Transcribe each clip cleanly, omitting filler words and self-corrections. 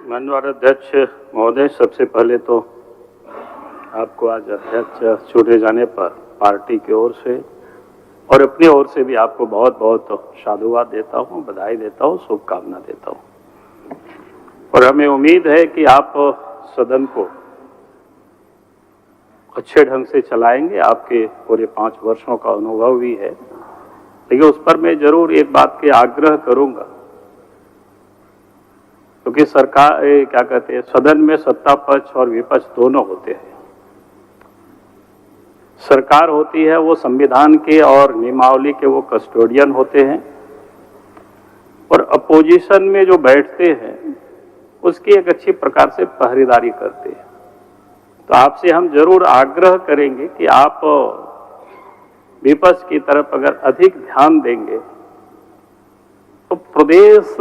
माननीय अध्यक्ष महोदय, सबसे पहले तो आपको आज अध्यक्ष चुने जाने पर पार्टी की ओर से और अपनी ओर से भी आपको बहुत बहुत साधुवाद देता हूं, बधाई देता हूं, शुभकामना देता हूं। और हमें उम्मीद है कि आप सदन को अच्छे ढंग से चलाएंगे। आपके पूरे 5 वर्षों का अनुभव भी है, लेकिन उस पर मैं जरूर एक बात के आग्रह करूंगा, क्योंकि सरकार क्या कहते हैं, सदन में सत्ता पक्ष और विपक्ष दोनों होते हैं। सरकार होती है वो संविधान के और नियमावली के वो कस्टोडियन होते हैं, और अपोजिशन में जो बैठते हैं उसकी एक अच्छी प्रकार से पहरेदारी करते हैं। तो आपसे हम जरूर आग्रह करेंगे कि आप विपक्ष की तरफ अगर अधिक ध्यान देंगे तो प्रदेश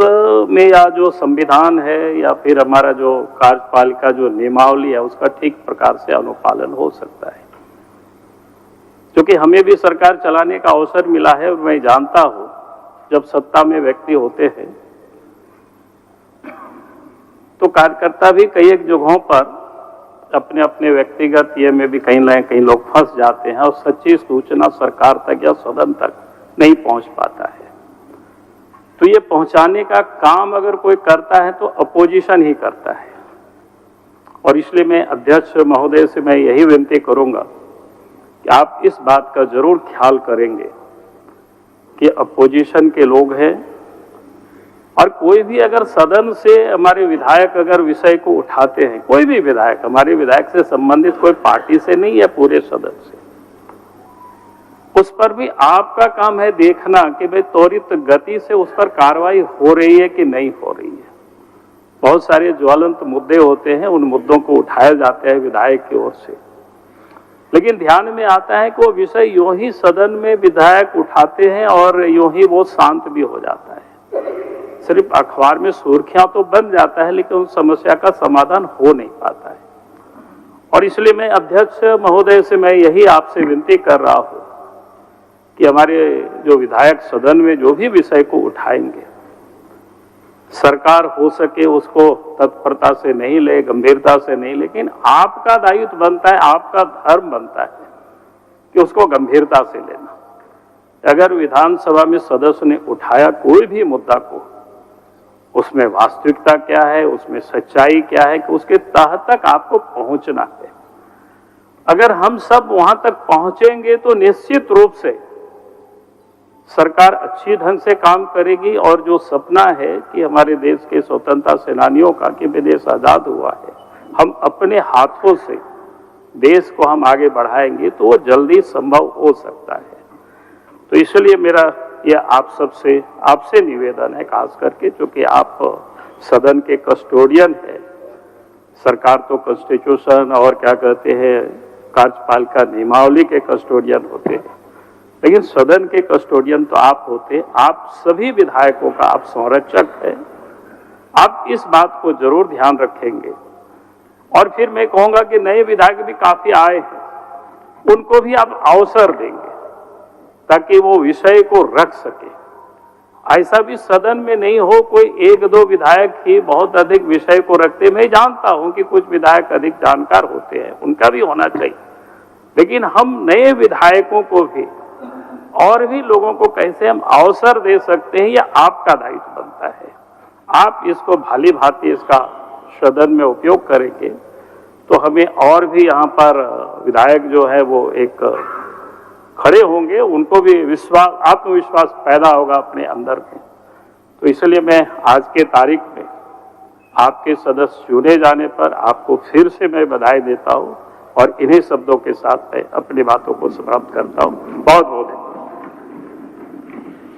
में या जो संविधान है या फिर हमारा जो कार्यपालिका जो नियमावली है उसका ठीक प्रकार से अनुपालन हो सकता है। क्योंकि हमें भी सरकार चलाने का अवसर मिला है और मैं जानता हूं, जब सत्ता में व्यक्ति होते हैं तो कार्यकर्ता भी कई एक जगहों पर अपने अपने व्यक्तिगत ये में भी कहीं न कहीं लोग फंस जाते हैं और सच्ची सूचना सरकार तक या सदन तक नहीं पहुंच पाता है। तो ये पहुंचाने का काम अगर कोई करता है तो अपोजिशन ही करता है। और इसलिए मैं अध्यक्ष महोदय से मैं यही विनती करूंगा कि आप इस बात का जरूर ख्याल करेंगे कि अपोजिशन के लोग हैं, और कोई भी अगर सदन से हमारे विधायक अगर विषय को उठाते हैं, कोई भी विधायक, हमारे विधायक से संबंधित कोई पार्टी से नहीं है, पूरे सदन से, उस पर भी आपका काम है देखना कि भाई त्वरित गति से उस पर कार्रवाई हो रही है कि नहीं हो रही है। बहुत सारे ज्वलंत मुद्दे होते हैं, उन मुद्दों को उठाया जाता है विधायक की ओर से, लेकिन ध्यान में आता है कि वो विषय यूं ही सदन में विधायक उठाते हैं और यूं ही वो शांत भी हो जाता है। सिर्फ अखबार में सुर्खियां तो बन जाता है, लेकिन उस समस्या का समाधान हो नहीं पाता है। और इसलिए मैं अध्यक्ष महोदय से मैं यही आपसे विनती कर रहा हूं कि हमारे जो विधायक सदन में जो भी विषय को उठाएंगे, सरकार हो सके उसको तत्परता से नहीं ले, गंभीरता से नहीं, लेकिन आपका दायित्व बनता है, आपका धर्म बनता है कि उसको गंभीरता से लेना। अगर विधानसभा में सदस्य ने उठाया कोई भी मुद्दा को, उसमें वास्तविकता क्या है, उसमें सच्चाई क्या है, कि उसके तह तक आपको पहुंचना है। अगर हम सब वहां तक पहुंचेंगे तो निश्चित रूप से सरकार अच्छी ढंग से काम करेगी। और जो सपना है कि हमारे देश के स्वतंत्रता सेनानियों का कि देश आजाद हुआ है, हम अपने हाथों से देश को हम आगे बढ़ाएंगे तो वो जल्दी संभव हो सकता है। तो इसलिए मेरा यह आप सबसे आपसे निवेदन है, खास करके क्योंकि आप सदन के कस्टोडियन है। सरकार तो कॉन्स्टिट्यूशन और क्या कहते हैं कार्यपालिका नियमावली के कस्टोडियन होते हैं, लेकिन सदन के कस्टोडियन तो आप होते। आप सभी विधायकों का आप संरक्षक है। आप इस बात को जरूर ध्यान रखेंगे। और फिर मैं कहूंगा कि नए विधायक भी काफी आए हैं, उनको भी आप अवसर देंगे ताकि वो विषय को रख सके। ऐसा भी सदन में नहीं हो कोई 1-2 विधायक ही बहुत अधिक विषय को रखते। मैं जानता हूं कि कुछ विधायक अधिक जानकार होते हैं, उनका भी होना चाहिए, लेकिन हम नए विधायकों को भी और भी लोगों को कैसे हम अवसर दे सकते हैं, यह आपका दायित्व बनता है। आप इसको भाली भांति इसका सदन में उपयोग करेंगे तो हमें और भी यहाँ पर विधायक जो है वो एक खड़े होंगे, उनको भी विश्वास, आत्मविश्वास पैदा होगा अपने अंदर में। तो इसलिए मैं आज के तारीख में आपके सदस्य चुने जाने पर आपको फिर से मैं बधाई देता हूं, और इन्हीं शब्दों के साथ मैं अपनी बातों को समाप्त करता हूं। बहुत बहुत धन्यवाद।